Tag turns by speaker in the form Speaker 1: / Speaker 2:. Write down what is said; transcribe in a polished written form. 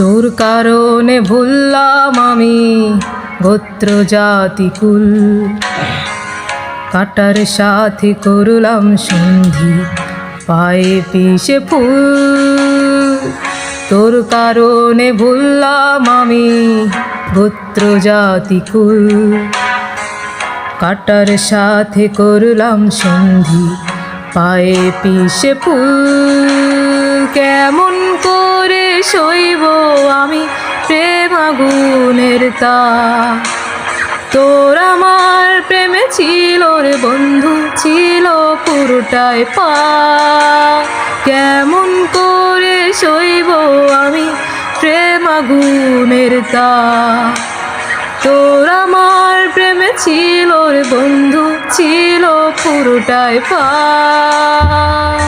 Speaker 1: তোর কারণে ভুললাম আমি গোত্র জাতি কুল, কাটার সাথে করলাম সন্ধি পায়ে পিষে ফুল। তোর কারণে ভুললাম আমি গোত্র জাতি কুল, কাটার সাথে করলাম সন্ধি পায়ে পিষে ফুল। কেমন করে সইব আমি প্রেম আগুনের তাপ, তোর আমার প্রেমে ছিল রে বন্ধু, ছিল পুরোটাই পাপ। কেমন করে সইব আমি প্রেম আগুনের তাপ, তোর আমার প্রেমে ছিল রে বন্ধু, ছিল পুরোটাই পাপ।